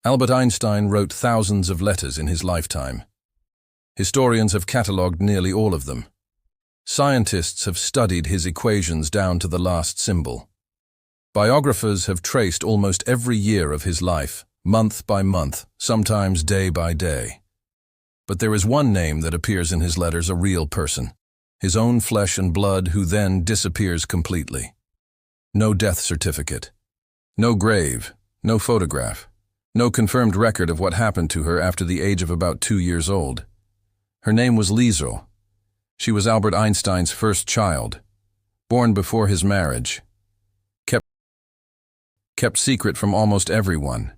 Albert Einstein wrote thousands of letters in his lifetime. Historians have catalogued nearly all of them. Scientists have studied his equations down to the last symbol. Biographers have traced almost every year of his life, month by month, sometimes day by day. But there is one name that appears in his letters, a real person, his own flesh and blood, who then disappears completely. No death certificate, no grave, no photograph, no confirmed record of what happened to her after the age of about 2 years old. Her name was Liesl. She was Albert Einstein's first child, born before his marriage, kept secret from almost everyone,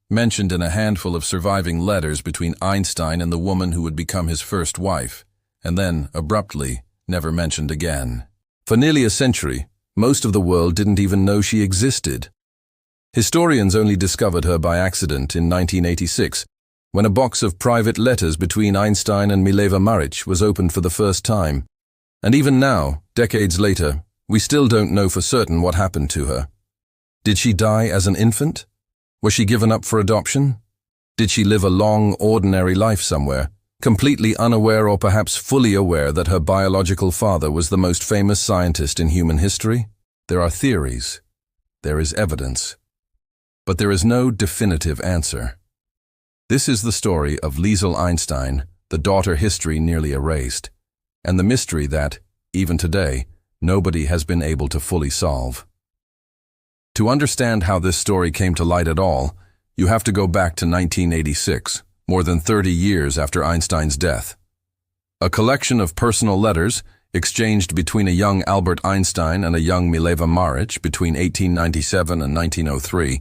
mentioned in a handful of surviving letters between Einstein and the woman who would become his first wife, and then, abruptly, never mentioned again. For nearly a century, most of the world didn't even know she existed. Historians only discovered her by accident in 1986, when a box of private letters between Einstein and Mileva Maric was opened for the first time. And even now, decades later, we still don't know for certain what happened to her. Did she die as an infant? Was she given up for adoption? Did she live a long, ordinary life somewhere, completely unaware or perhaps fully aware that her biological father was the most famous scientist in human history? There are theories. There is evidence. But there is no definitive answer. This is the story of Liesl Einstein, the daughter history nearly erased, and the mystery that, even today, nobody has been able to fully solve. To understand how this story came to light at all, you have to go back to 1986, more than 30 years after Einstein's death. A collection of personal letters exchanged between a young Albert Einstein and a young Mileva Maric between 1897 and 1903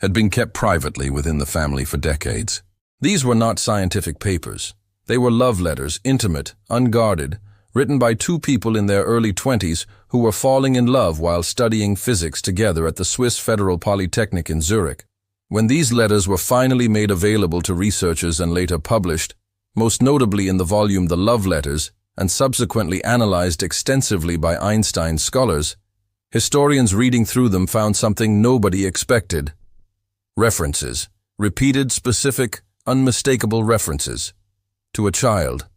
had been kept privately within the family for decades. These were not scientific papers. They were love letters, intimate, unguarded, written by two people in their early 20s who were falling in love while studying physics together at the Swiss Federal Polytechnic in Zurich. When these letters were finally made available to researchers and later published, most notably in the volume The Love Letters, and subsequently analyzed extensively by Einstein scholars, historians reading through them found something nobody expected. References, repeated, specific, unmistakable references, to a child,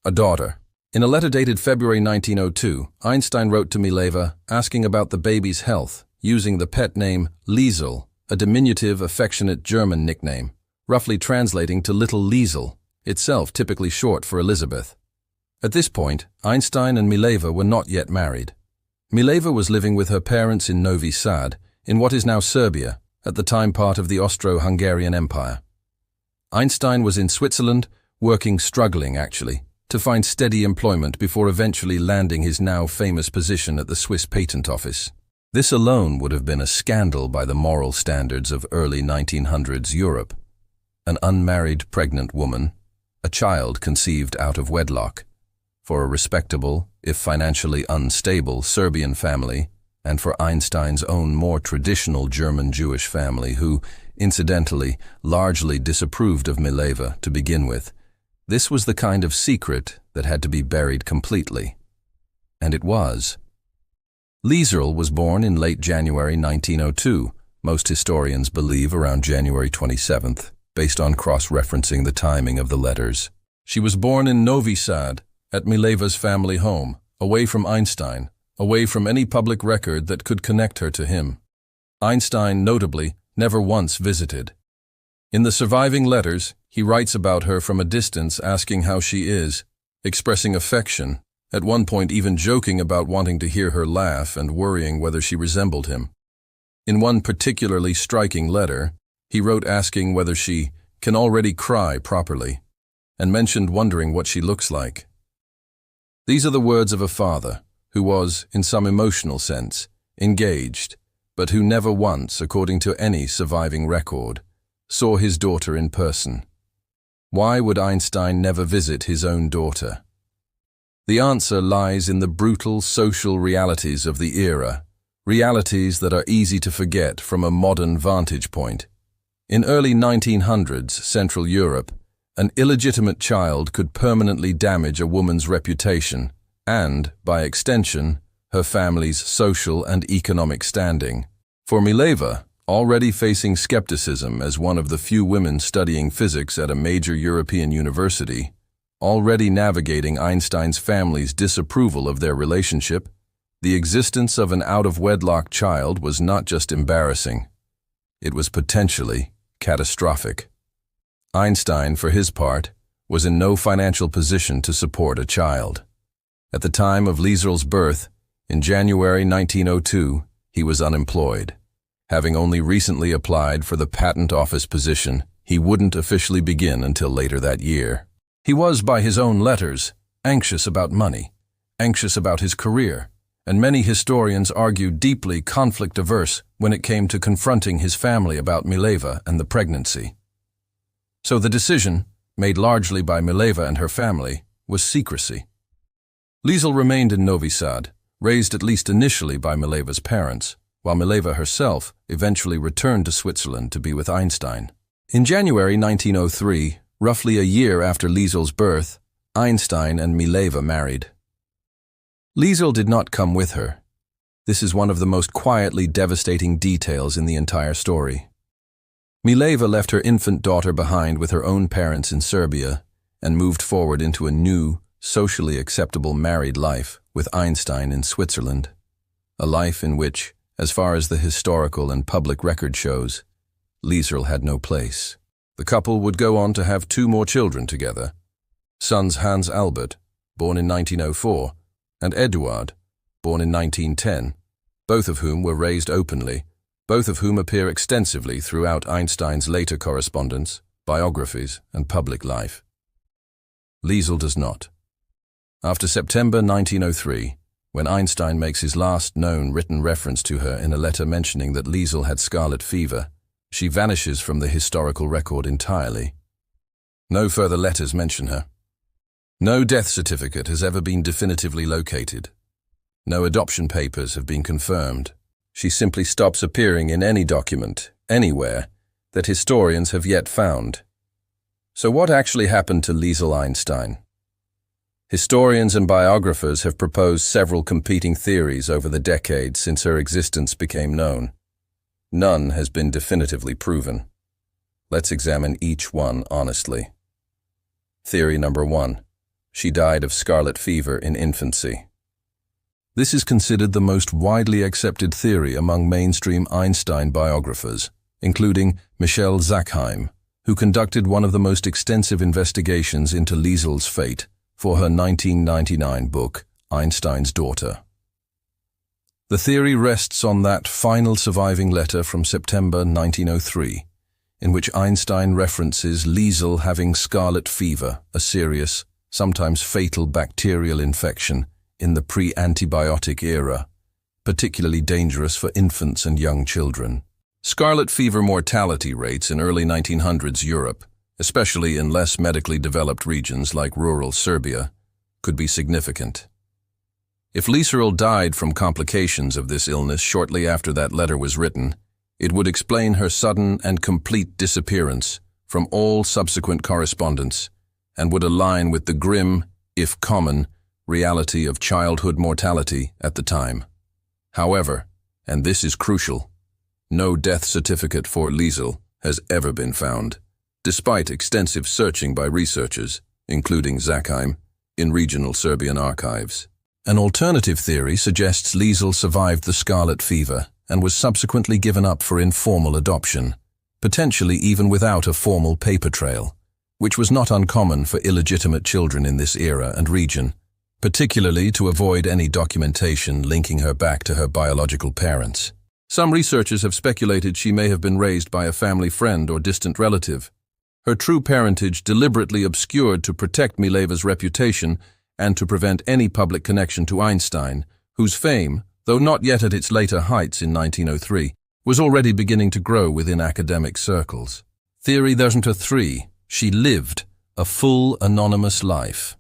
a daughter. In a letter dated February 1902, Einstein wrote to Mileva asking about the baby's health, using the pet name Liesl, a diminutive, affectionate German nickname, roughly translating to Little Liesl, itself typically short for Elizabeth. At this point, Einstein and Mileva were not yet married. Mileva was living with her parents in Novi Sad, in what is now Serbia, at the time part of the Austro-Hungarian Empire. Einstein was in Switzerland, struggling actually, to find steady employment before eventually landing his now famous position at the Swiss Patent Office. This alone would have been a scandal by the moral standards of early 1900s Europe. An unmarried pregnant woman, a child conceived out of wedlock, for a respectable, if financially unstable, Serbian family, and for Einstein's own more traditional German Jewish family who, incidentally, largely disapproved of Mileva to begin with. This was the kind of secret that had to be buried completely. And it was. Liesl was born in late January 1902, most historians believe around January 27th, based on cross-referencing the timing of the letters. She was born in Novi Sad, at Mileva's family home, away from Einstein, away from any public record that could connect her to him. Einstein, notably, never once visited. In the surviving letters, he writes about her from a distance, asking how she is, expressing affection, at one point even joking about wanting to hear her laugh and worrying whether she resembled him. In one particularly striking letter, he wrote asking whether she can already cry properly, and mentioned wondering what she looks like. These are the words of a father who was, in some emotional sense, engaged, but who never once, according to any surviving record, saw his daughter in person. Why would Einstein never visit his own daughter? The answer lies in the brutal social realities of the era, realities that are easy to forget from a modern vantage point. In early 1900s Central Europe, an illegitimate child could permanently damage a woman's reputation and, by extension, her family's social and economic standing. For Mileva, already facing skepticism as one of the few women studying physics at a major European university, already navigating Einstein's family's disapproval of their relationship, the existence of an out-of-wedlock child was not just embarrassing. It was potentially catastrophic. Einstein, for his part, was in no financial position to support a child. At the time of Lieserl's birth, in January 1902, he was unemployed. Having only recently applied for the patent office position, he wouldn't officially begin until later that year. He was, by his own letters, anxious about money, anxious about his career, and many historians argue deeply conflict-averse when it came to confronting his family about Mileva and the pregnancy. So the decision, made largely by Mileva and her family, was secrecy. Liesl remained in Novi Sad, raised at least initially by Mileva's parents, while Mileva herself eventually returned to Switzerland to be with Einstein. In January 1903, roughly a year after Liesel's birth, Einstein and Mileva married. Liesl did not come with her. This is one of the most quietly devastating details in the entire story. Mileva left her infant daughter behind with her own parents in Serbia and moved forward into a new, socially acceptable married life with Einstein in Switzerland. A life in which, as far as the historical and public record shows, Liesl had no place. The couple would go on to have 2 more children together, sons Hans Albert, born in 1904, and Eduard, born in 1910, both of whom were raised openly, both of whom appear extensively throughout Einstein's later correspondence, biographies, and public life. Liesl does not. After September 1903, when Einstein makes his last known written reference to her in a letter mentioning that Liesl had scarlet fever, she vanishes from the historical record entirely. No further letters mention her. No death certificate has ever been definitively located. No adoption papers have been confirmed. She simply stops appearing in any document, anywhere, that historians have yet found. So what actually happened to Liesl Einstein? Historians and biographers have proposed several competing theories over the decades since her existence became known. None has been definitively proven. Let's examine each one honestly. Theory number 1. She died of scarlet fever in infancy. This is considered the most widely accepted theory among mainstream Einstein biographers, including Michel Zackheim, who conducted one of the most extensive investigations into Liesel's fate for her 1999 book, Einstein's Daughter. The theory rests on that final surviving letter from September 1903, in which Einstein references Liesl having scarlet fever, a serious, sometimes fatal bacterial infection in the pre-antibiotic era, particularly dangerous for infants and young children. Scarlet fever mortality rates in early 1900s Europe, especially in less medically developed regions like rural Serbia, could be significant. If Liesl died from complications of this illness shortly after that letter was written, it would explain her sudden and complete disappearance from all subsequent correspondence and would align with the grim, if common, reality of childhood mortality at the time. However, and this is crucial, no death certificate for Liesl has ever been found, despite extensive searching by researchers, including Zackheim, in regional Serbian archives. An alternative theory suggests Liesl survived the scarlet fever and was subsequently given up for informal adoption, potentially even without a formal paper trail, which was not uncommon for illegitimate children in this era and region, particularly to avoid any documentation linking her back to her biological parents. Some researchers have speculated she may have been raised by a family friend or distant relative, her true parentage deliberately obscured to protect Mileva's reputation and to prevent any public connection to Einstein, whose fame, though not yet at its later heights in 1903, was already beginning to grow within academic circles. Theory number 3. She lived a full anonymous life.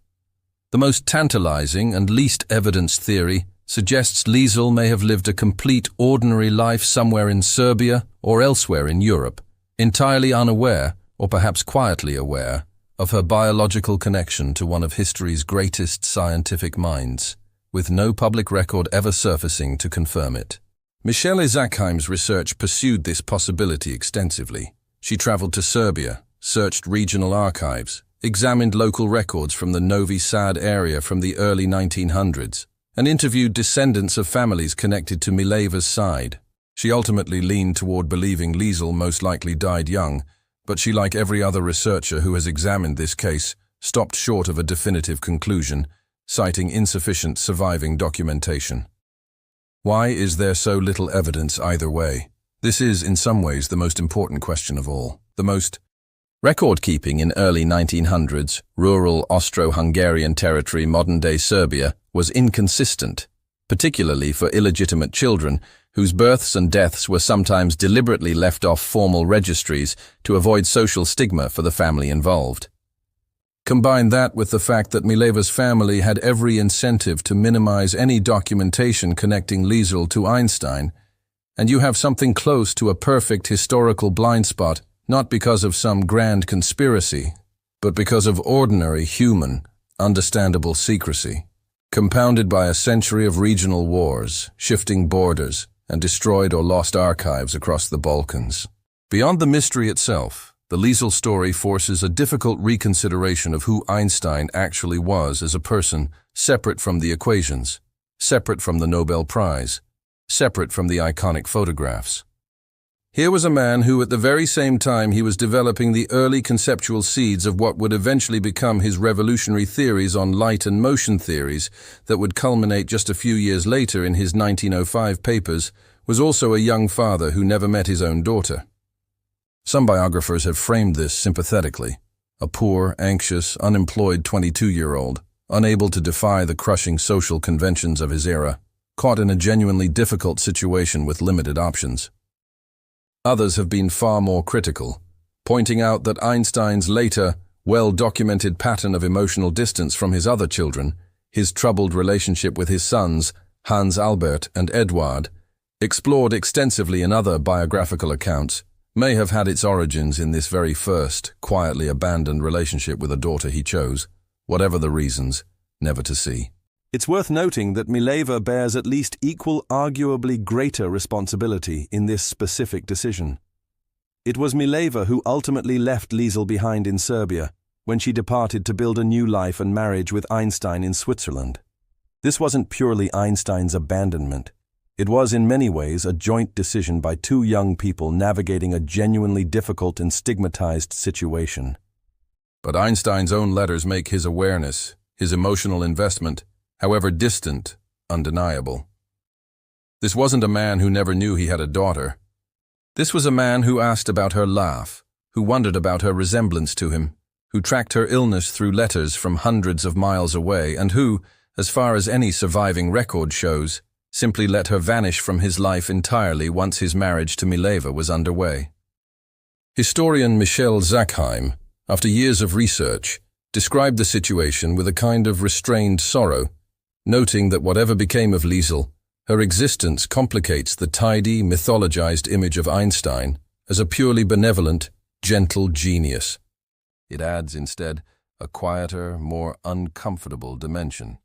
The most tantalizing and least evidenced theory suggests Liesl may have lived a complete ordinary life somewhere in Serbia or elsewhere in Europe, entirely unaware, or perhaps quietly aware, of her biological connection to one of history's greatest scientific minds, with no public record ever surfacing to confirm it. Michelle Zakheim's research pursued this possibility extensively. She traveled to Serbia, searched regional archives, examined local records from the Novi Sad area from the early 1900s, and interviewed descendants of families connected to Mileva's side. She ultimately leaned toward believing Liesl most likely died young, but she, like every other researcher who has examined this case, stopped short of a definitive conclusion, citing insufficient surviving documentation. Why is there so little evidence either way? This is, in some ways, the most important question of all. Record-keeping in early 1900s, rural Austro-Hungarian territory, modern-day Serbia, was inconsistent, particularly for illegitimate children, whose births and deaths were sometimes deliberately left off formal registries to avoid social stigma for the family involved. Combine that with the fact that Mileva's family had every incentive to minimize any documentation connecting Liesl to Einstein, and you have something close to a perfect historical blind spot, not because of some grand conspiracy, but because of ordinary human, understandable secrecy, compounded by a century of regional wars, shifting borders, and destroyed or lost archives across the Balkans. Beyond the mystery itself, the Liesl story forces a difficult reconsideration of who Einstein actually was as a person, separate from the equations, separate from the Nobel Prize, separate from the iconic photographs. Here was a man who, at the very same time he was developing the early conceptual seeds of what would eventually become his revolutionary theories on light and motion theories that would culminate just a few years later in his 1905 papers, was also a young father who never met his own daughter. Some biographers have framed this sympathetically. A poor, anxious, unemployed 22-year-old, unable to defy the crushing social conventions of his era, caught in a genuinely difficult situation with limited options. Others have been far more critical, pointing out that Einstein's later, well-documented pattern of emotional distance from his other children, his troubled relationship with his sons, Hans Albert and Eduard, explored extensively in other biographical accounts, may have had its origins in this very first, quietly abandoned relationship with a daughter he chose, whatever the reasons, never to see. It's worth noting that Mileva bears at least equal, arguably greater responsibility in this specific decision. It was Mileva who ultimately left Liesl behind in Serbia when she departed to build a new life and marriage with Einstein in Switzerland. This wasn't purely Einstein's abandonment. It was in many ways a joint decision by two young people navigating a genuinely difficult and stigmatized situation. But Einstein's own letters make his awareness, his emotional investment, however distant, undeniable. This wasn't a man who never knew he had a daughter. This was a man who asked about her laugh, who wondered about her resemblance to him, who tracked her illness through letters from hundreds of miles away, and who, as far as any surviving record shows, simply let her vanish from his life entirely once his marriage to Mileva was underway. Historian Michelle Zakheim, after years of research, described the situation with a kind of restrained sorrow, noting that whatever became of Liesl, her existence complicates the tidy, mythologized image of Einstein as a purely benevolent, gentle genius. It adds, instead, a quieter, more uncomfortable dimension.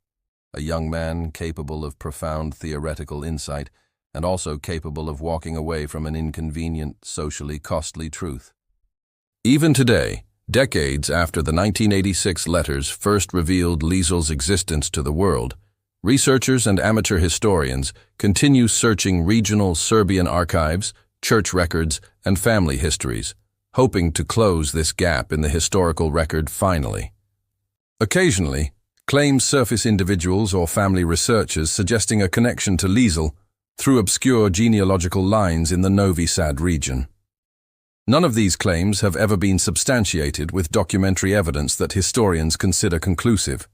A young man capable of profound theoretical insight and also capable of walking away from an inconvenient, socially costly truth. Even today, decades after the 1986 letters first revealed Liesl's existence to the world, researchers and amateur historians continue searching regional Serbian archives, church records, and family histories, hoping to close this gap in the historical record finally. Occasionally, claims surface individuals or family researchers suggesting a connection to Liesl through obscure genealogical lines in the Novi Sad region. None of these claims have ever been substantiated with documentary evidence that historians consider conclusive.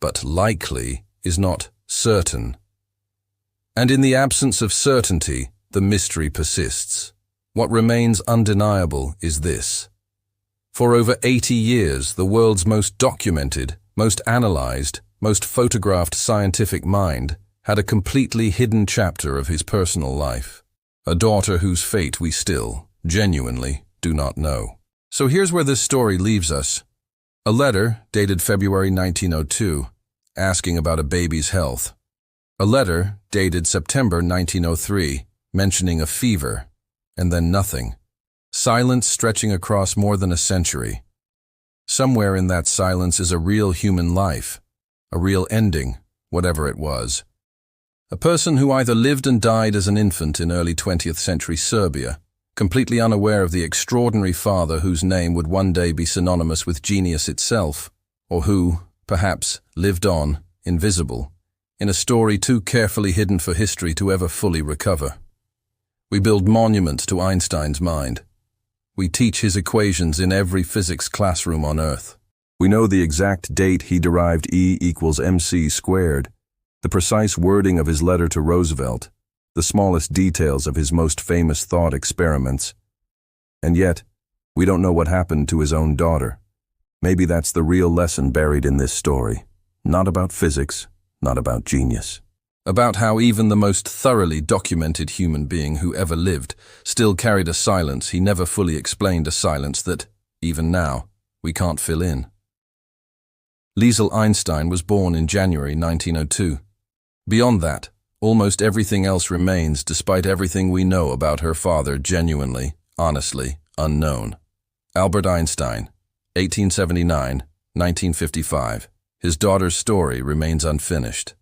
But likely is not certain. And in the absence of certainty, the mystery persists. What remains undeniable is this. For over 80 years, the world's most documented, most analyzed, most photographed scientific mind had a completely hidden chapter of his personal life. A daughter whose fate we still, genuinely, do not know. So here's where this story leaves us. A letter, dated February 1902, asking about a baby's health. A letter, dated September 1903, mentioning a fever, and then nothing. Silence stretching across more than a century. Somewhere in that silence is a real human life, a real ending, whatever it was. A person who either lived and died as an infant in early 20th century Serbia, completely unaware of the extraordinary father whose name would one day be synonymous with genius itself, or who, perhaps, lived on, invisible, in a story too carefully hidden for history to ever fully recover. We build monuments to Einstein's mind. We teach his equations in every physics classroom on Earth. We know the exact date he derived E equals mc squared, the precise wording of his letter to Roosevelt, the smallest details of his most famous thought experiments. And yet, we don't know what happened to his own daughter. Maybe that's the real lesson buried in this story. Not about physics, not about genius. About how even the most thoroughly documented human being who ever lived still carried a silence he never fully explained, a silence that, even now, we can't fill in. Liesl Einstein was born in January 1902. Beyond that, almost everything else remains despite everything we know about her father genuinely, honestly, unknown. Albert Einstein, 1879, 1955. His daughter's story remains unfinished.